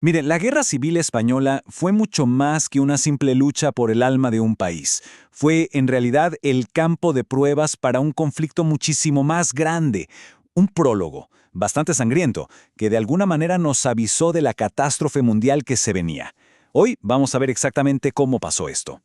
Miren, la Guerra Civil Española fue mucho más que una simple lucha por el alma de un país. Fue, en realidad, el campo de pruebas para un conflicto muchísimo más grande, un prólogo, bastante sangriento, que de alguna manera nos avisó de la catástrofe mundial que se venía. Hoy vamos a ver exactamente cómo pasó esto.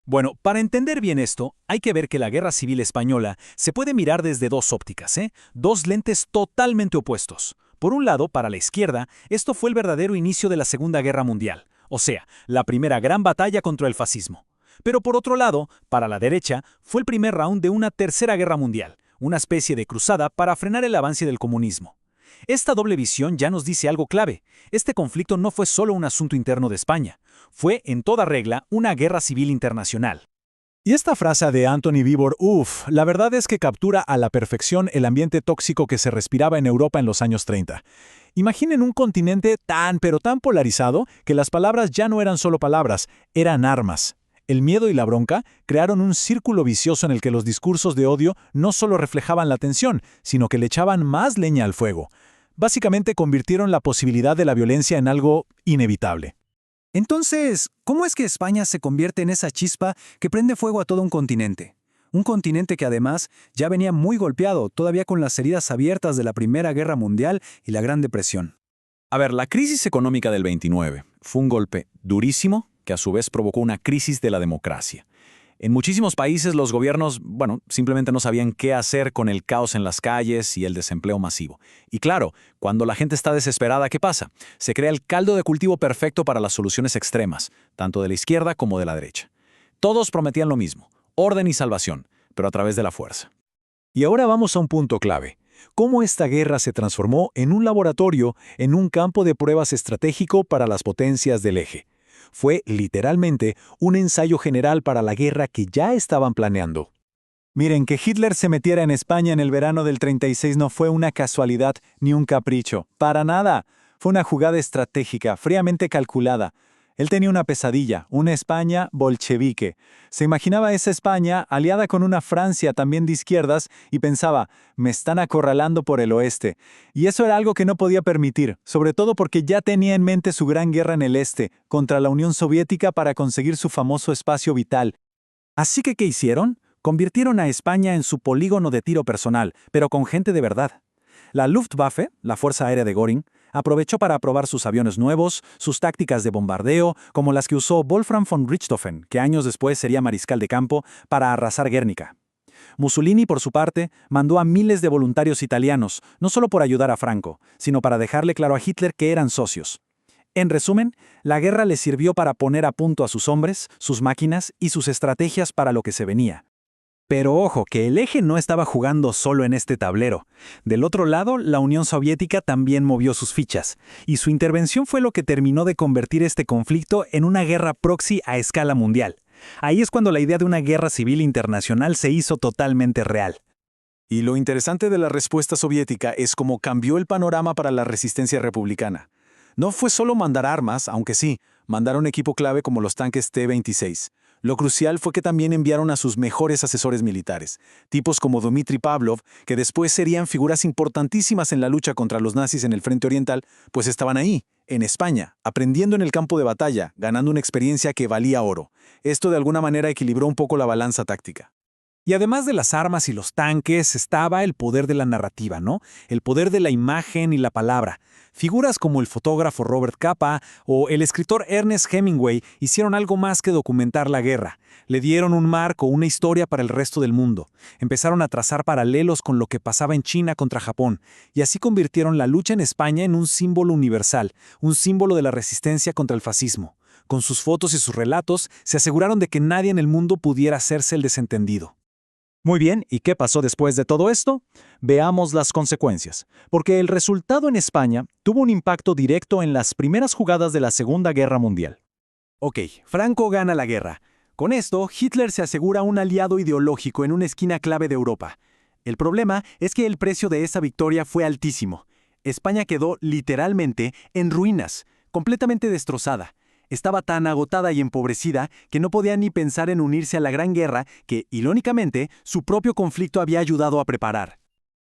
Bueno, para entender bien esto, hay que ver que la Guerra Civil Española se puede mirar desde dos ópticas, dos lentes totalmente opuestos. Por un lado, para la izquierda, esto fue el verdadero inicio de la Segunda Guerra Mundial, o sea, la primera gran batalla contra el fascismo. Pero por otro lado, para la derecha, fue el primer round de una tercera guerra mundial, una especie de cruzada para frenar el avance del comunismo. Esta doble visión ya nos dice algo clave. Este conflicto no fue solo un asunto interno de España, fue, en toda regla, una guerra civil internacional. Y esta frase de Anthony Beevor, la verdad es que captura a la perfección el ambiente tóxico que se respiraba en Europa en los años 30. Imaginen un continente tan pero tan polarizado que las palabras ya no eran solo palabras, eran armas. El miedo y la bronca crearon un círculo vicioso en el que los discursos de odio no solo reflejaban la tensión, sino que le echaban más leña al fuego. Básicamente convirtieron la posibilidad de la violencia en algo inevitable. Entonces, ¿cómo es que España se convierte en esa chispa que prende fuego a todo un continente? Un continente que además ya venía muy golpeado, todavía con las heridas abiertas de la Primera Guerra Mundial y la Gran Depresión. A ver, la crisis económica del 29 fue un golpe durísimo que a su vez provocó una crisis de la democracia. En muchísimos países los gobiernos, simplemente no sabían qué hacer con el caos en las calles y el desempleo masivo. Y claro, cuando la gente está desesperada, ¿qué pasa? Se crea el caldo de cultivo perfecto para las soluciones extremas, tanto de la izquierda como de la derecha. Todos prometían lo mismo, orden y salvación, pero a través de la fuerza. Y ahora vamos a un punto clave. ¿Cómo esta guerra se transformó en un laboratorio, en un campo de pruebas estratégico para las potencias del eje? Fue, literalmente, un ensayo general para la guerra que ya estaban planeando. Miren, que Hitler se metiera en España en el verano del 36 no fue una casualidad ni un capricho. Para nada. Fue una jugada estratégica, fríamente calculada. Él tenía una pesadilla, una España bolchevique. Se imaginaba esa España aliada con una Francia también de izquierdas y pensaba, me están acorralando por el oeste. Y eso era algo que no podía permitir, sobre todo porque ya tenía en mente su gran guerra en el este, contra la Unión Soviética para conseguir su famoso espacio vital. Así que, ¿qué hicieron? Convirtieron a España en su polígono de tiro personal, pero con gente de verdad. La Luftwaffe, la Fuerza Aérea de Göring, aprovechó para probar sus aviones nuevos, sus tácticas de bombardeo, como las que usó Wolfram von Richthofen, que años después sería mariscal de campo, para arrasar Guernica. Mussolini, por su parte, mandó a miles de voluntarios italianos, no solo por ayudar a Franco, sino para dejarle claro a Hitler que eran socios. En resumen, la guerra le sirvió para poner a punto a sus hombres, sus máquinas y sus estrategias para lo que se venía. Pero ojo, que el eje no estaba jugando solo en este tablero. Del otro lado, la Unión Soviética también movió sus fichas, y su intervención fue lo que terminó de convertir este conflicto en una guerra proxy a escala mundial. Ahí es cuando la idea de una guerra civil internacional se hizo totalmente real. Y lo interesante de la respuesta soviética es cómo cambió el panorama para la resistencia republicana. No fue solo mandar armas, aunque sí, mandaron equipo clave como los tanques T-26. Lo crucial fue que también enviaron a sus mejores asesores militares, tipos como Dmitry Pavlov, que después serían figuras importantísimas en la lucha contra los nazis en el Frente Oriental, pues estaban ahí, en España, aprendiendo en el campo de batalla, ganando una experiencia que valía oro. Esto de alguna manera equilibró un poco la balanza táctica. Y además de las armas y los tanques, estaba el poder de la narrativa, ¿no? El poder de la imagen y la palabra. Figuras como el fotógrafo Robert Capa o el escritor Ernest Hemingway hicieron algo más que documentar la guerra. Le dieron un marco, una historia para el resto del mundo. Empezaron a trazar paralelos con lo que pasaba en China contra Japón, y así convirtieron la lucha en España en un símbolo universal, un símbolo de la resistencia contra el fascismo. Con sus fotos y sus relatos, se aseguraron de que nadie en el mundo pudiera hacerse el desentendido. Muy bien, ¿y qué pasó después de todo esto? Veamos las consecuencias, porque el resultado en España tuvo un impacto directo en las primeras jugadas de la Segunda Guerra Mundial. Ok, Franco gana la guerra. Con esto, Hitler se asegura un aliado ideológico en una esquina clave de Europa. El problema es que el precio de esa victoria fue altísimo. España quedó literalmente en ruinas, completamente destrozada. Estaba tan agotada y empobrecida que no podía ni pensar en unirse a la Gran Guerra que, irónicamente, su propio conflicto había ayudado a preparar.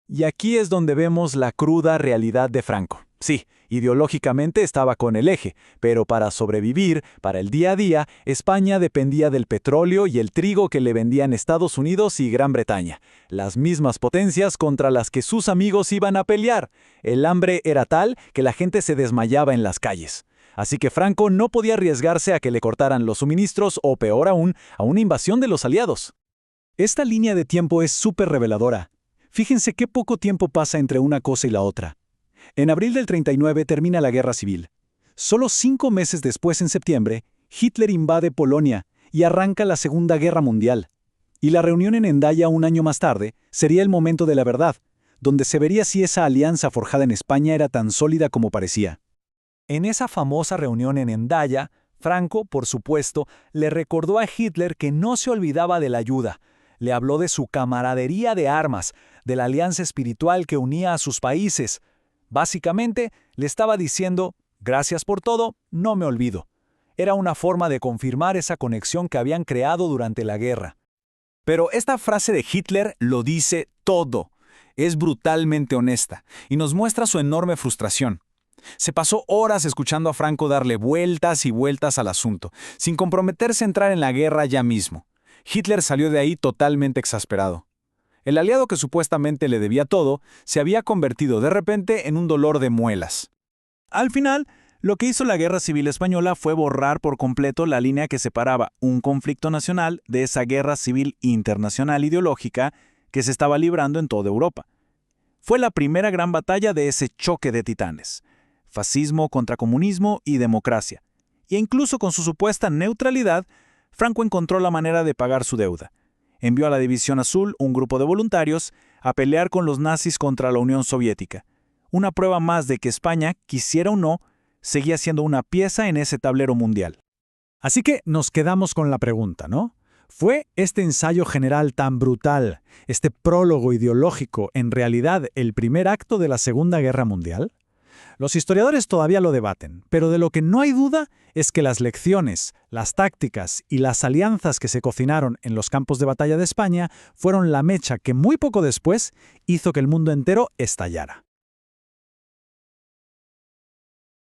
Y aquí es donde vemos la cruda realidad de Franco. Sí, ideológicamente estaba con el eje, pero para sobrevivir, para el día a día, España dependía del petróleo y el trigo que le vendían Estados Unidos y Gran Bretaña, las mismas potencias contra las que sus amigos iban a pelear. El hambre era tal que la gente se desmayaba en las calles. Así que Franco no podía arriesgarse a que le cortaran los suministros o, peor aún, a una invasión de los aliados. Esta línea de tiempo es súper reveladora. Fíjense qué poco tiempo pasa entre una cosa y la otra. En abril del 39 termina la guerra civil. Solo 5 meses después, en septiembre, Hitler invade Polonia y arranca la Segunda Guerra Mundial. Y la reunión en Hendaya un año más tarde sería el momento de la verdad, donde se vería si esa alianza forjada en España era tan sólida como parecía. En esa famosa reunión en Hendaya, Franco, por supuesto, le recordó a Hitler que no se olvidaba de la ayuda. Le habló de su camaradería de armas, de la alianza espiritual que unía a sus países. Básicamente, le estaba diciendo, gracias por todo, no me olvido. Era una forma de confirmar esa conexión que habían creado durante la guerra. Pero esta frase de Hitler lo dice todo. Es brutalmente honesta y nos muestra su enorme frustración. Se pasó horas escuchando a Franco darle vueltas y vueltas al asunto, sin comprometerse a entrar en la guerra ya mismo. Hitler salió de ahí totalmente exasperado. El aliado que supuestamente le debía todo, se había convertido de repente en un dolor de muelas. Al final, lo que hizo la Guerra Civil Española fue borrar por completo la línea que separaba un conflicto nacional de esa guerra civil internacional ideológica que se estaba librando en toda Europa. Fue la primera gran batalla de ese choque de titanes. Fascismo contra comunismo y democracia. E incluso con su supuesta neutralidad, Franco encontró la manera de pagar su deuda. Envió a la División Azul un grupo de voluntarios a pelear con los nazis contra la Unión Soviética. Una prueba más de que España, quisiera o no, seguía siendo una pieza en ese tablero mundial. Así que nos quedamos con la pregunta, ¿no? ¿Fue este ensayo general tan brutal, este prólogo ideológico, en realidad el primer acto de la Segunda Guerra Mundial? Los historiadores todavía lo debaten, pero de lo que no hay duda es que las lecciones, las tácticas y las alianzas que se cocinaron en los campos de batalla de España fueron la mecha que muy poco después hizo que el mundo entero estallara.